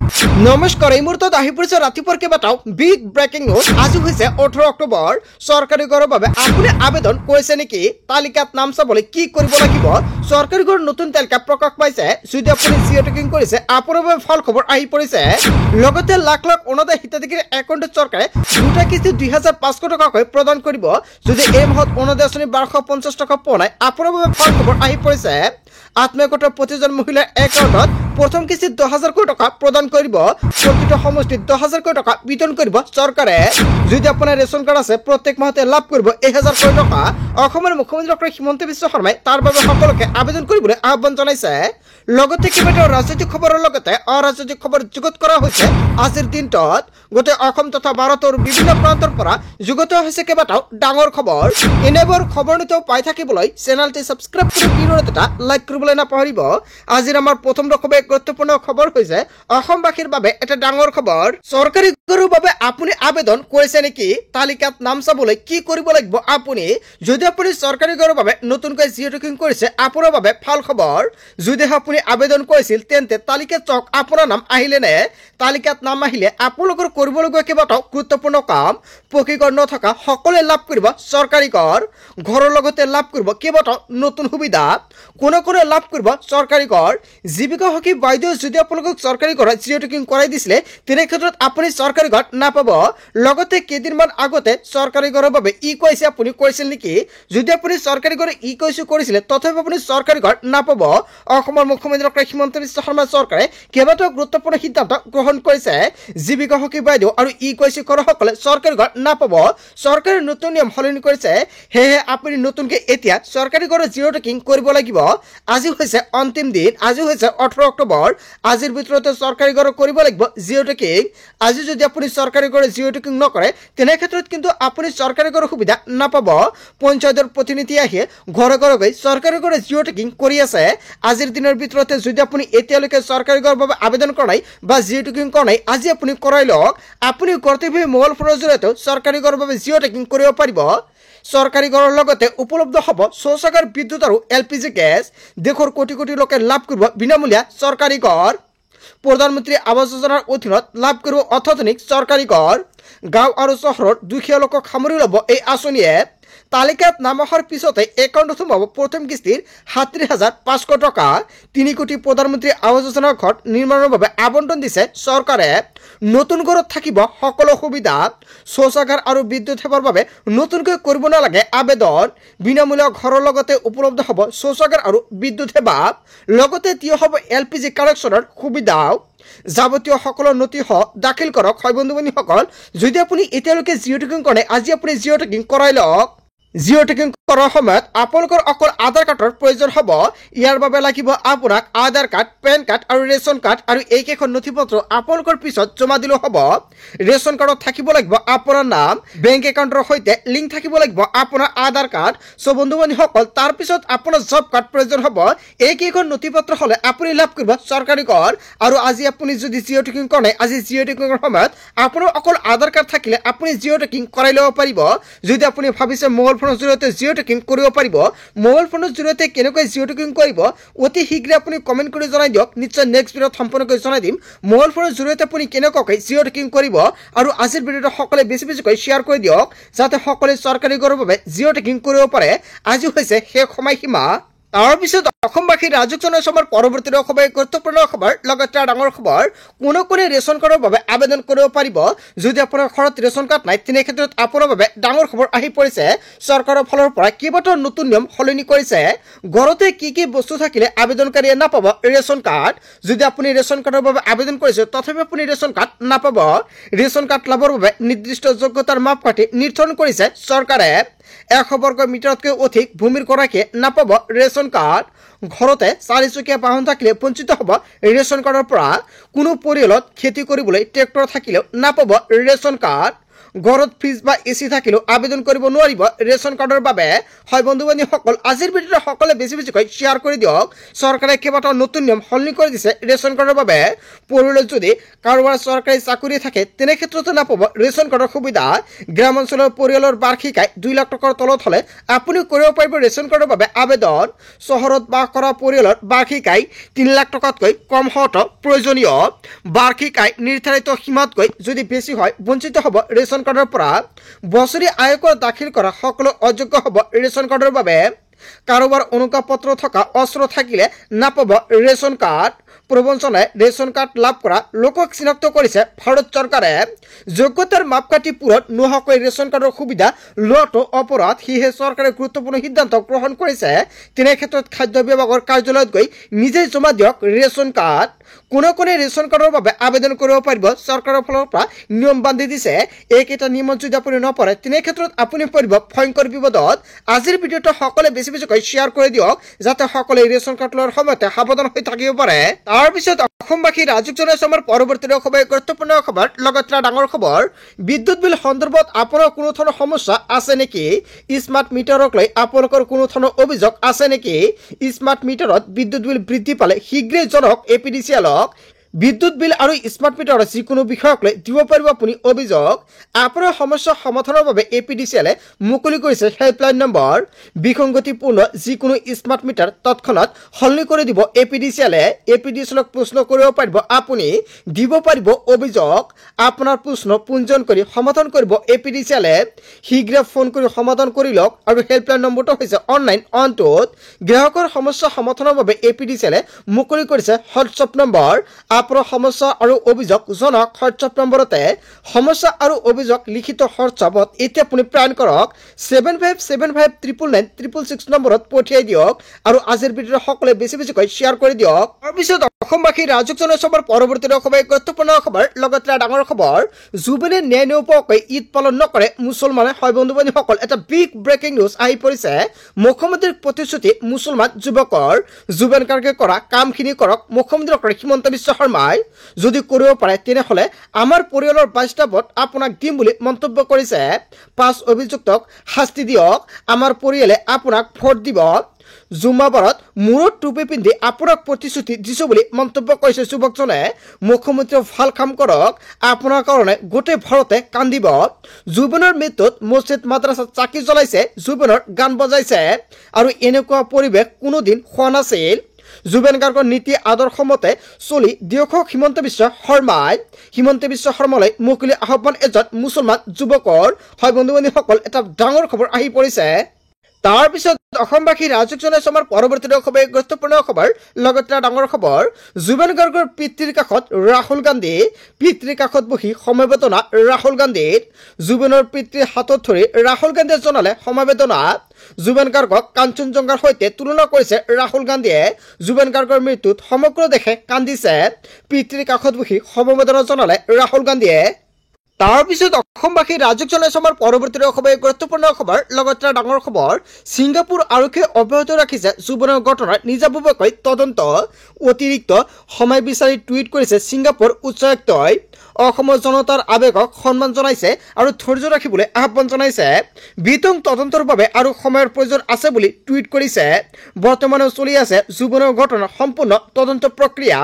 নমস্কাৰ এই মুহূৰ্তত আহি পৰিছে ৰাতিপুৱাৰ কেইবাটাও বিগ ব্ৰেকিং নিউজ। আজি হৈছে 18 অক্টোবৰ। চৰকাৰী ঘৰৰ বাবে আপুনি আবেদন কৰিছে নেকি? তালিকাত নাম চাবলৈ কি কৰিব লাগিব? চৰকাৰী ঘৰৰ নতুন তালিকা প্ৰকাশ পাইছে। যদি আপুনি জিঅ' টেকিং কৰিছে আপোনাৰ বাবে ভাল খবৰ আহি পৰিছে। লগতে লাখ লাখ অনাদায় হিতাধিকাৰীৰ একাউণ্টত চৰকাৰে দুটা কিস্তি 2500 টকাকৈ প্ৰদান কৰিব। যদি এই মাহত অনাদায় আঁচনি 1250 টকা পোৱা নাই আপোনাৰ বাবে ভাল খবৰ আহি পৰিছে। আত্মীয়গোটৰ প্ৰতিজন মহিলাৰ একাউণ্টত প্ৰথম কিস্তিত 10,000 টকা প্ৰদান কৰিব। প্ৰতিটো সমষ্টিত 10,000 টকা বিতৰণ কৰিব চৰকাৰে। যদি আপোনাৰ ৰেচন কাৰ্ড আছে প্ৰত্যেক মাহতে লাভ কৰিব 1,000 টকা। অসমৰ মুখ্যমন্ত্ৰী ডক্টৰ হিমন্ত বিশ্ব শৰ্মাই তাৰ বাবে সকলোকে আবেদন কৰিবলৈ আহ্বান জনাইছে। লগতে কেইবাটাও ৰাজনৈতিক খবৰৰ লগতে অৰাজনৈতিক খবৰ যুগুত কৰা হৈছে আজিৰ দিনটোত। গোটেই অসম তথা ভাৰতৰ বিভিন্ন প্ৰান্তৰ পৰা যুগুত হৈছে কেইবাটাও ডাঙৰ খবৰ। এনেবোৰ খবৰ নিতৌ পাই থাকিবলৈ চেনেলটি ছাবস্ক্ৰাইব কৰি ভিডিঅ'ত এটা লাইক কৰিবলৈ নাপাহৰিব। আজিৰ আমাৰ প্ৰথম খুবেই গুৰুত্বপূৰ্ণ খবৰ হৈছে অসমবাসীৰ বাবে এটা ডাঙৰ খবৰ। চৰকাৰী ঘৰৰ বাবে আপুনি আবেদন কৰিছে নেকি? তালিকাত নাম চাবলৈ কি কৰিব লাগিব আপুনি? যদি আপুনি চৰকাৰী ঘৰৰ বাবে নতুনকৈ জিঅ' টেকিং কৰিছে আপোনাৰ বাবে ভাল খবৰ। যদি আপুনি আবেদন কৰিছিল তেন্তে তালিকাত চাওক আপোনাৰ নাম আহিলে নে? তালিকাত নাম আহিলে আপোনালোকৰ কৰিবলগীয়া কেইবাটাও গুৰুত্বপূৰ্ণ কাম। পকী ঘৰ নথকা সকলোৱে লাভ কৰিব চৰকাৰী ঘৰ। ঘৰৰ লগতে লাভ কৰিব কেইবাটাও নতুন সুবিধা। কোনে কোনে লাভ কৰিব চৰকাৰী ঘৰ? জীৱিকা সখী বাইদেউ যদি আপোনালোকক চৰকাৰী ঘৰত জিঅ' টেকিং কৰাই দিছিলে তেনে ক্ষেত্ৰত আপুনি চৰকাৰী ঘৰ নাপাব। লগতে কেইদিনমান আগতে চৰকাৰী ঘৰৰ বাবে কৈছে আপুনি কৰিছিল নেকি? যদি আপুনি চৰকাৰী ঘৰ কৈছে কৰিছিলে তথাপি আপুনি চৰকাৰী ঘৰ নাপাব। অসমৰ মুখ্যমন্ত্ৰী ডক্টৰ হিমন্ত বিশ্ব শৰ্মা চৰকাৰে কেইবাটাও গুৰুত্বপূৰ্ণ সিদ্ধান্ত গ্ৰহণ কৰিছে। জীৱিকা সখী বাইদেউ আৰু কৈছে কৰাসকলে চৰকাৰী ঘৰ নাপাব। চৰকাৰে নতুন নিয়ম সলনি কৰিছে। সেয়েহে আপুনি নতুনকৈ এতিয়া চৰকাৰী ঘৰৰ জিঅ' টেকিং কৰিব লাগিব। আজি হৈছে অন্তিম দিন। আজি হৈছে 18 অক্টোবৰ। আজিৰ ভিতৰতে চৰকাৰী ঘৰ কৰিব লাগিব জিঅ' টেকিং। আজি যদি আপুনি চৰকাৰী ঘৰ জিঅ' টেকিং নকৰে তেনে ক্ষেত্ৰত কিন্তু আপুনি চৰকাৰী ঘৰৰ সুবিধা নাপাব। পঞ্চায়তৰ প্ৰতিনিধি আহি ঘৰে ঘৰে গৈ চৰকাৰী ঘৰ জিঅ' টেকিং কৰি আছে। আজিৰ দিনৰ ভিতৰতে যদি আপুনি এতিয়ালৈকে চৰকাৰী ঘৰৰ বাবে আবেদন কৰা নাই বা জিঅ' টেকিং কৰা নাই আজি আপুনি কৰাই লওক। আপুনি ঘৰতে বহি মোবাইল ফোনৰ জৰিয়তে চৰকাৰী ঘৰৰ বাবে জিঅ' টেকিং কৰিব পাৰিব। চৰকাৰী ঘৰৰ লগতে উপলব্ধ হ'ব শৌচাগাৰ, বিদ্যুৎ আৰু LPG গেছ। দেশৰ কোটি কোটি লোকে লাভ কৰিব বিনামূলীয়া চৰকাৰী ঘৰ। প্ৰধানমন্ত্ৰী আৱাস যোজনাৰ অধীনত লাভ কৰিব অত্যাধুনিক চৰকাৰী ঘৰ। গাঁও আৰু চহৰৰ দুখীয়া লোকক সামৰি ল'ব এই আঁচনিয়ে। তালিকাত নাম অহাৰ পিছতে একাউণ্টত সোমাব প্ৰথম কিস্তিৰ 37,500 টকা। 3 কোটি প্ৰধানমন্ত্ৰী আৱাস যোজনাৰ ঘৰ নিৰ্মাণৰ বাবে আবণ্টন দিছে চৰকাৰে। নতুন ঘৰত থাকিব সকলো সুবিধা। শৌচাগাৰ আৰু বিদ্যুৎ সেৱাৰ বাবে নতুনকৈ কৰিব নালাগে আবেদন। বিনামূলীয়া ঘৰৰ লগতে উপলব্ধ হ'ব শৌচাগাৰ আৰু বিদ্যুৎ সেৱা। লগতে দিয়া হ'ব LPG কানেকশ্যনৰ সুবিধাও। যাৱতীয় সকলো নথি দাখিল কৰক। হয় বন্ধু বান্ধৱীসকল, যদি আপুনি এতিয়ালৈকে জিঅ' টেকিং কৰে আজি আপুনি জিঅ' টেকিং কৰাই লওক। জিঅ' টেকিং কৰাৰ সময়ত আপোনালোকৰ অকল আধাৰ কাৰ্ডৰ প্ৰয়োজন হ'ব। ইয়াৰ বাবে লাগিব আপোনাক আধাৰ কাৰ্ড, পেন কাৰ্ড আৰু ৰেচন কাৰ্ড আৰু এইকেইখন নথি পত্ৰ আপোনালোকৰ পিছত জমা দিলেও হ'ব। ৰেচন কাৰ্ডত থাকিব লাগিব আপোনাৰ নাম, বেংক একাউণ্টৰ সৈতে লিংক থাকিব লাগিব আপোনাৰ আধাৰ কাৰ্ড। চ' বন্ধু বান্ধৱীসকল তাৰপিছত আপোনাৰ জব কাৰ্ড প্ৰয়োজন হ'ব। এইকেইখন নথি পত্ৰ হ'লে আপুনি লাভ কৰিব চৰকাৰী ঘৰ। আৰু আজি আপুনি যদি জিঅ' টেকিং কৰে আজি জিঅ' টেকিঙৰ সময়ত আপোনাৰ অকল আধাৰ কাৰ্ড থাকিলে আপুনি জিঅ' টেকিং কৰাই ল'ব পাৰিব। যদি আপুনি ভাবিছে মোবাইল ফোনৰ জৰিয়তে জিঅ' টেকিং কৰিব পাৰিব, মোবাইল ফোনৰ জৰিয়তে কেনেকৈ জিঅ' টেকিং কৰিব অতি শীঘ্ৰে আপুনি কমেণ্ট কৰি জনাই দিয়ক। নিশ্চয় নেক্সট ভিডিঅ'ত সম্পূৰ্ণকৈ জনাই দিম মোবাইল ফোনৰ জৰিয়তে আপুনি কেনেকুৱাকৈ জিঅ' টেকিং কৰিব। আৰু আজিৰ ভিডিঅ'টো সকলোৱে বেছি বেছিকৈ শ্বেয়াৰ কৰি দিয়ক যাতে সকলোৱে চৰকাৰী ঘৰৰ বাবে জিঅ' টেকিং কৰিব পাৰে। আজি হৈছে শেষ সময়সীমা। তাৰপিছত অসমবাসী ৰাজক জনাইছো আমাৰ পৰৱৰ্তী খুবেই গুৰুত্বপূৰ্ণ খবৰ। লগতে ডাঙৰ খবৰ, কোনে কোনে ৰেচন কাৰ্ডৰ বাবে আবেদন কৰিব পাৰিব। যদি আপোনাৰ ঘৰত ৰেচন কাৰ্ড নাই তেনে ক্ষেত্ৰত আপোনাৰ বাবে ডাঙৰ খবৰ আহি পৰিছে। চৰকাৰৰ ফালৰ পৰা কেইবাটাও নতুন নিয়ম সলনি কৰিছে। ঘৰতে কি কি বস্তু থাকিলে আবেদনকাৰীয়ে নাপাব ৰেচন কাৰ্ড। যদি আপুনি ৰেচন কাৰ্ডৰ বাবে আবেদন কৰিছে তথাপি আপুনি ৰেচন কাৰ্ড নাপাব। ৰেচন কাৰ্ড লাভৰ বাবে নিৰ্দিষ্ট যোগ্যতাৰ মাপকাঠি নিৰ্ধাৰণ কৰিছে চৰকাৰে। 100 বৰ্গ মিটাৰতকৈ অধিক ভূমিৰ গৰাকীয়ে নাপাব ৰেচন কাৰ্ড। ঘৰতে 4 চকীয়া বাহন থাকিলে বঞ্চিত হ'ব ৰেচন কাৰ্ডৰ পৰা। কোনো পৰিয়ালত খেতি কৰিবলৈ ট্ৰেক্টৰ থাকিলেও নাপাব ৰেচন কাৰ্ড। ঘৰত ফ্ৰিজ বা এচি থাকিলেও আবেদন কৰিব নোৱাৰিব ৰেচন কাৰ্ডৰ বাবে। হয় বন্ধু বান্ধৱীসকল, আজিৰ ভিডিঅ'টো সকলোৱে বেছিকৈ শ্বেয়াৰ কৰি দিয়ক। চৰকাৰে কেইবাটাও নতুন নিয়ম সলনি কৰি দিছে ৰেচন কাৰ্ডৰ বাবে। পৰিয়ালত যদি কাৰোবাৰ চৰকাৰী চাকৰি থাকে তেনে ক্ষেত্ৰতো নাপাব ৰেচন কাৰ্ডৰ সুবিধা। গ্ৰামাঞ্চলৰ পৰিয়ালৰ বাৰ্ষিক আয় 2 লাখ টকাৰ তলত হ'লে আপুনি কৰিব পাৰিব ৰেচন কাৰ্ডৰ বাবে আবেদন। চহৰত বাস কৰা পৰিয়ালৰ বাৰ্ষিক আয় 3 লাখ টকাতকৈ কম হোৱাটো প্ৰয়োজনীয়। বাৰ্ষিক আয় নিৰ্ধাৰিত সীমাতকৈ যদি বেছি হয় বঞ্চিত হ'ব ৰেচন কাৰ্ডৰ পৰা। বছৰি আয়কৰ দাখিল কৰা সকলো অযোগ্য হ'ব ৰেচন কাৰ্ডৰ বাবে। কাৰোবাৰ অনুজ্ঞাপত্ৰ থকা অস্ত্ৰ থাকিলে নাপাব ৰেচন কাৰ্ড। প্ৰবঞ্চনাই ৰেচন কাৰ্ড লাভ কৰা লোকক চিনাক্ত কৰিছে ভাৰত চৰকাৰে। যোগ্যতাৰ মাপকাঠি পূৰণ নোহোৱাকৈ ৰেচন কাৰ্ডৰ সুবিধা লোৱাটো অপৰাধ। সেয়েহে চৰকাৰে গুৰুত্বপূৰ্ণ সিদ্ধান্ত গ্ৰহণ কৰিছে। তেনে ক্ষেত্ৰত খাদ্য বিভাগৰ কাৰ্যালয়ত গৈ নিজেই জমা দিয়ক ৰেচন কাৰ্ড। কোনে ৰেচন কাৰ্ডৰ বাবে আবেদন কৰিব পাৰিব চৰকাৰৰ ফালৰ পৰা নিয়ম বান্ধি দিছে। এইকেইটা নিয়মত যদি আপুনি নপৰে তেনে ক্ষেত্ৰত আপুনি পৰিব ভয়ংকৰ বিপদত। আজিৰ ভিডিঅ'টো সকলোৱে বেছিকৈ শ্বেয়াৰ কৰি দিয়ক যাতে সকলোৱে ৰেচন কাৰ্ড লোৱাৰ সময়তে সাৱধান হৈ থাকিব পাৰে। তাৰপিছত অসমবাসী ৰাজুক জনাইছো আমাৰ পৰৱৰ্তী খবৰ, গুৰুত্বপূৰ্ণ খবৰ, লগত ডাঙৰ খবৰ। বিদ্যুৎ বিল সন্দৰ্ভত আপোনাৰ কোনো ধৰণৰ সমস্যা আছে নেকি? স্মাৰ্ট মিটাৰক লৈ আপোনালোকৰ কোনো ধৰণৰ অভিযোগ আছে নেকি? স্মাৰ্ট মিটাৰত বিদ্যুৎ বিল বৃদ্ধি পালে শীঘ্ৰেই জনাওক APDCL-ক। বিদ্যুৎ বিল আৰু স্মাৰ্ট মিটাৰৰ যিকোনো বিষয়ক লৈ দিব পাৰিব আপুনি অভিযোগ। আপোনাৰ সমস্যা সমাধানৰ বাবে APDCL-এ মুকলি কৰিছে হেল্পলাইন নম্বৰ। বিসংগতিপূৰ্ণ যিকোনো স্মাৰ্ট মিটাৰ তৎক্ষণাত সলনি কৰি দিব APDCL-এ। APDCL-ক প্ৰশ্ন কৰিব পাৰিব আপুনি, দিব পাৰিব অভিযোগ। আপোনাৰ প্ৰশ্ন পঞ্জীয়ন কৰি সমাধান কৰিব APDCL-এ। শীঘ্ৰে ফোন কৰি সমাধান কৰি লওক। আৰু হেল্পলাইন নম্বৰটো হৈছে অনলাইন অনটোত। গ্ৰাহকৰ সমস্যা সমাধানৰ বাবে APDCL-এ মুকলি কৰিছে হোৱাটছআপ নম্বৰ। আপোনাৰ সমস্যা আৰু অভিযোগ জনাওক হোৱাটছআপ নম্বৰতে। সমস্যা আৰু অভিযোগ লিখিত হোৱাটছআপত এতিয়া আপুনি প্ৰেৰণ কৰক। 7575999666 নম্বৰত পঠিয়াই দিয়ক। আৰু আজিৰ ভিডিঅ'টো সকলোৱে বেছিকৈ শ্বেয়াৰ কৰি দিয়ক। তাৰপিছত অসমবাসী ৰাজুক জনাইছো আমাৰ পৰৱৰ্তী খবৰ, গুৰুত্বপূৰ্ণ খবৰ, লগত ডাঙৰ খবৰ। জুবিনে ন্যায় নোপোৱাকৈ ঈদ পালন নকৰে মুছলমানে। হয় বন্ধু বান্ধৱীসকল, এটা বিগ ব্ৰেকিং নিউজ আহি পৰিছে। মুখ্যমন্ত্ৰীৰ প্ৰতিশ্ৰুতি মুছলমান যুৱকৰ। জুবিন গাৰ্গে কৰা কামখিনি কৰক মুখ্যমন্ত্ৰী ডক্টৰ হিমন্ত বিশ্ব শৰ্মাই। যদি কৰিব পাৰে তেনেহ'লে আমাৰ পৰিয়ালৰ 22টা ভোট আপোনাক দিম বুলি মন্তব্য কৰিছে। 5 অভিযুক্তক শাস্তি দিয়ক, আমাৰ পৰিয়ালে আপোনাক ভোট দিব। জুম্মাবাৰত মূৰত টুপি পিন্ধি আপোনাক প্ৰতিশ্ৰুতি দিছো বুলি মন্তব্য কৰিছে যুৱকজনে। মুখ্যমন্ত্ৰীয়ে ভাল কাম কৰক, আপোনাৰ কাৰণে গোটেই ভাৰতে কান্দিব। জুবিনৰ মৃত্যুত মছজিদ মাদ্ৰাছাত চাকি জ্বলাইছে, জুবিনৰ গান বজাইছে। আৰু এনেকুৱা পৰিৱেশ কোনোদিন হোৱা নাছিল। জুবিন গাৰ্গৰ নীতি আদৰ্শ মতে চলি দিয়ক হিমন্ত বিশ্ব শৰ্মাই। হিমন্ত বিশ্ব শৰ্মালৈ মুকলি আহ্বান এজন মুছলমান যুৱকৰ। হয় বন্ধু বান্ধৱীসকল, এটা ডাঙৰ খবৰ আহি পৰিছে। তাৰপিছত অসমবাসী ৰাজুক জনাইছো আমাৰ পৰৱৰ্তী খবৰ, গুৰুত্বপূৰ্ণ খবৰ, লগত ডাঙৰ খবৰ। জুবিন গাৰ্গৰ পিতৃৰ কাষত ৰাহুল গান্ধী। পিতৃৰ কাষত বহি সমবেদনা ৰাহুল গান্ধীৰ। জুবিনৰ পিতৃৰ হাতত ধৰি ৰাহুল গান্ধীয়ে জনালে সমবেদনা। জুবিন গাৰ্গক কাঞ্চনজংঘাৰ সৈতে তুলনা কৰিছে ৰাহুল গান্ধীয়ে। জুবিন গাৰ্গৰ মৃত্যুত সমগ্ৰ দেশে কান্দিছে। পিতৃৰ কাষত বহি সমবেদনা জনালে ৰাহুল গান্ধীয়ে। তাৰপিছত অসমবাসী ৰাজুক জনাইছো আমাৰ পৰৱৰ্তী খবৰ, গুৰুত্বপূৰ্ণ খবৰ, লগত ডাঙৰ খবৰ। ছিংগাপুৰ আৰক্ষীয়ে অব্যাহত ৰাখিছে জুবিনৰ ঘটনাৰ নিজাববীয়াকৈ তদন্ত। অতিৰিক্ত সময় বিচাৰি টুইট কৰিছে ছিংগাপুৰ উচ্চায়ুক্তই। অসমৰ জনতাৰ আৱেগক সন্মান জনাইছে আৰু ধৈৰ্য ৰাখিবলৈ আহ্বান জনাইছে। বিতং তদন্তৰ বাবে আৰু সময়ৰ প্ৰয়োজন আছে বুলি টুইট কৰিছে। বৰ্তমানেও চলি আছে জুবিনৰ ঘটনাৰ সম্পূৰ্ণ তদন্ত প্ৰক্ৰিয়া।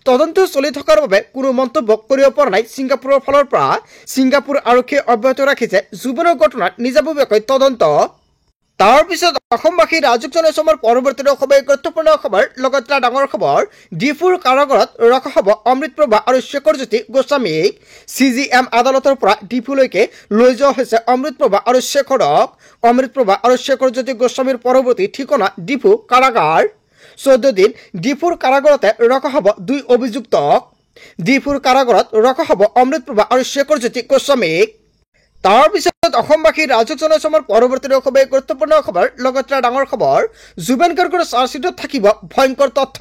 তদন্ত চলি থকাৰ বাবে কোনো মন্তব্য কৰিব পৰা নাই ছিংগাপুৰৰ ফালৰ পৰা। ছিংগাপুৰ আৰক্ষীয়ে অব্যাহত ৰাখিছে জুবিনৰ ঘটনাৰ নিজাববীয়াকৈ তদন্ত। তাৰপিছত অসমবাসী ৰাজুক জনাইছো আমাৰ পৰৱৰ্তী খবৰ, গুৰুত্বপূৰ্ণ খবৰ, লগত ডাঙৰ খবৰ। ডিফুৰ কাৰাগাৰত ৰখা হ'ব অমৃতপ্ৰভা আৰু শেখৰজ্যোতি গোস্বামীক। CGM আদালতৰ পৰা ডিফুলৈকে লৈ যোৱা হৈছে অমৃতপ্ৰভা আৰু শেখৰক। অমৃতপ্ৰভা আৰু শেখৰজ্যোতি গোস্বামীৰ পৰৱৰ্তী ঠিকনা ডিফু কাৰাগাৰ। 14 দিন ডিফুৰ কাৰাগাৰতে ৰখা হ'ব 2 অভিযুক্তক। ডিফুৰ কাৰাগাৰত ৰখা হ'ব অমৃতপ্ৰভা আৰু শেখৰজ্যোতি গোস্বামীক। তাৰপিছত অসমবাসী ৰাজুক জনাইছো আমাৰ পৰৱৰ্তী খবৰ, গুৰুত্বপূৰ্ণ খবৰ, লগত ডাঙৰ খবৰ। জুবিন গাৰ্গৰ চাৰ্জশ্বিটত থাকিব ভয়ংকৰ তথ্য।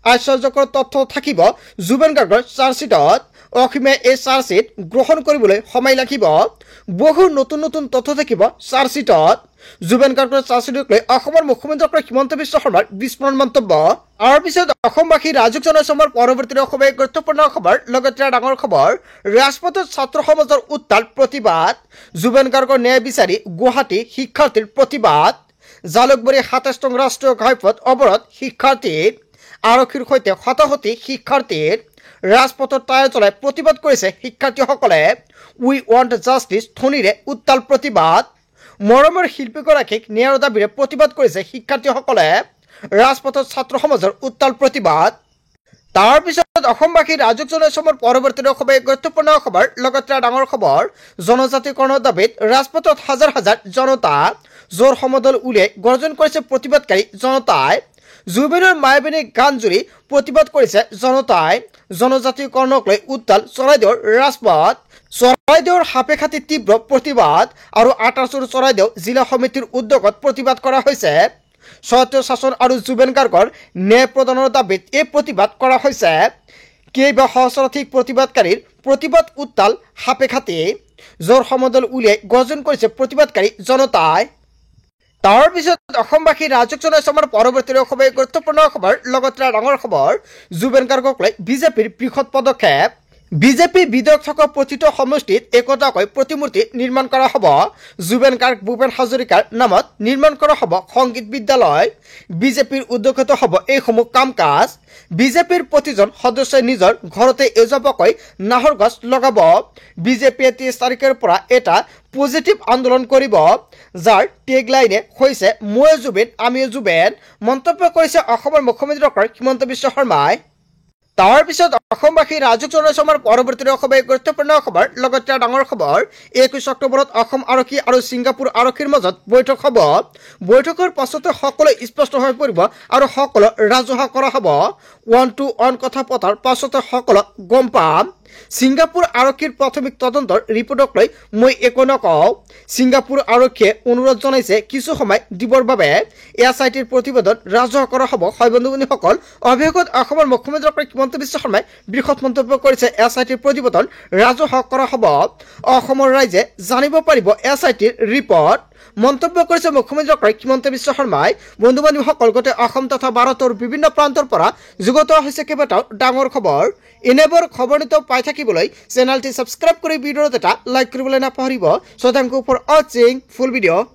আশ্চৰ্যকৰ তথ্য থাকিব জুবেন গাৰ্গৰ চাৰ্জশ্বিটত অসীমে এই চাৰ্জশ্বিট গ্ৰহণ কৰিবলৈ সময় লাগিব বহু নতুন নতুন তথ্য থাকিব চাৰ্জশ্বিটত জুবেন গাৰ্গৰ চাৰ্জশ্বিটক লৈ অসমৰ মুখ্যমন্ত্ৰী হিমন্ত বিশ্ব শৰ্মাৰ বিস্ফোৰণ মন্তব্য তাৰ পিছত অসমবাসী ৰাজুক জনসমৰ পৰৱৰ্তী অসমে গুৰুত্বপূৰ্ণ খবৰ লগতে ডাঙৰ খবৰ ৰাজপথত ছাত্ৰ সমাজৰ উত্তাল প্ৰতিবাদ জুবেন গাৰ্গৰ ন্যায় বিচাৰি গুৱাহাটী শিক্ষাৰ্থীৰ প্ৰতিবাদ জালুকবাৰী ২৭ নং ৰাষ্ট্ৰীয় ঘাইপথ অৱৰোধ শিক্ষাৰ্থীৰ আৰক্ষীৰ সৈতে হতাহতি শিক্ষাৰ্থীৰ ৰাজপথত টায়াৰ চলাই প্ৰতিবাদ কৰিছে শিক্ষাৰ্থীসকলে উই ৱান্ট জাষ্টিছ ধ্বনিৰে উত্তাল প্ৰতিবাদ মৰমৰ শিল্পীগৰাকীক ন্যায়ৰ দাবীৰে প্ৰতিবাদ কৰিছে শিক্ষাৰ্থীসকলে ৰাজপথত ছাত্ৰ সমাজৰ উত্তাল প্ৰতিবাদ তাৰ পিছত অসমবাসী ৰাজুক জনসমৰ পৰৱৰ্তী অসমে গুৰুত্বপূৰ্ণ খবৰ লগতে ডাঙৰ খবৰ জনজাতিকৰণৰ দাবীত ৰাজপথত হাজাৰ হাজাৰ জনতা জোৰ সমদল উলিয়াই গৰ্জন কৰিছে প্ৰতিবাদকাৰী জনতাই জুবিনৰ মায়াবিনী গান জুৰি প্ৰতিবাদ কৰিছে জনতাই জনজাতিকৰণক লৈ উত্তাল চৰাইদেউৰ ৰাজপথ চৰাইদেউৰ সাপেখাতি তীব্ৰ প্ৰতিবাদ আৰু আটাচুৰ চৰাইদেউ জিলা সমিতিৰ উদ্যোগত প্ৰতিবাদ কৰা হৈছে স্বত্ব শাসন আৰু জুবেন গাৰ্গৰ ন্যায় প্ৰদানৰ দাবীত এই প্ৰতিবাদ কৰা হৈছে কেইবা সহস্ৰাধিক প্ৰতিবাদকাৰীৰ প্ৰতিবাদ উত্তাল সাপেখাতি জোৰ সমদল উলিয়াই গৰ্জন কৰিছে প্ৰতিবাদকাৰী জনতাই তাৰ পিছত অসমবাসী ৰাজুক জনসমৰ পৰৱৰ্তী অসমে গুৰুত্বপূৰ্ণ খবৰ লগতে ডাঙৰ খবৰ জুবেন গাৰ্গক লৈ বিজেপিৰ বৃহৎ পদক্ষেপ বিজেপি বিধায়ক থকা প্ৰতিটো সমষ্টিত একোটাকৈ প্ৰতিমূৰ্তি নিৰ্মাণ কৰা হ'ব জুবেন গাৰ্গ ভূপেন হাজৰিকাৰ নামত নিৰ্মাণ কৰা হ'ব সংগীত বিদ্যালয় বিজেপিৰ উদ্যোগত হ'ব এইসমূহ কাম কাজ বিজেপিৰ প্ৰতিজন সদস্যই নিজৰ ঘৰতে এজোপাকৈ নাহৰ গছ লগাব বিজেপিয়ে ৩০ তাৰিখৰ পৰা এটা পজিটিভ আন্দোলন কৰিব যাৰ টেগলাইনে হৈছে ময়ে জুবেন আমিও জুবেন মন্তব্য কৰিছে অসমৰ মুখ্যমন্ত্ৰী ডক্টৰ হিমন্ত বিশ্ব শৰ্মাই তাৰ পিছত অসমবাসী ৰাজুক জনসমৰ পৰৱৰ্তী অসমে গুৰুত্বপূৰ্ণ খবৰ লগতে ডাঙৰ খবৰ ২১ অক্টোবৰত অসম আৰক্ষী আৰু ছিংগাপুৰ আৰক্ষীৰ মাজত বৈঠক হ'ব বৈঠকৰ পাছতে সকলো স্পষ্ট হৈ পৰিব আৰু সকলো ৰাজহুৱা কৰা হ'ব 1-to-1 কথা পতাৰ পাছতে সকলো গম পাম ছিংগাপুৰ আৰক্ষীৰ প্ৰাথমিক তদন্তৰ ৰিপৰ্টক লৈ মই একো নকওঁ ছিংগাপুৰ আৰক্ষীয়ে অনুৰোধ জনাইছে কিছু সময় দিবৰ বাবে এছআইটিৰ প্ৰতিবেদন ৰাজহুৱা কৰা হ'ব হয় বন্ধুসকল অভিযোগত অসমৰ মুখ্যমন্ত্ৰী ডক্টৰ হিমন্ত বিশ্ব শৰ্মাই বৃহৎ মন্তব্য কৰিছে এছআইটিৰ প্ৰতিবেদন ৰাজহুৱা কৰা হ'ব অসমৰ ৰাইজে জানিব পাৰিব এছআইটিৰ ৰিপৰ্ট মন্তব্য কৰিছে মুখ্যমন্ত্ৰী ডক্টৰ হিমন্ত বিশ্ব শৰ্মাই বন্ধু বান্ধৱীসকল গোটেই অসম তথা ভাৰতৰ বিভিন্ন প্ৰান্তৰ পৰা যুগত হৈছে কেইবাটাও ডাঙৰ খবৰ এনেবোৰ খবৰনিত পাই থাকিবলৈ চেনেলটি সাবস্ক্ৰাইব কৰি ভিডিঅ'ত এটা লাইক কৰিবলৈ নাপাহৰিব so thank you for watching full video'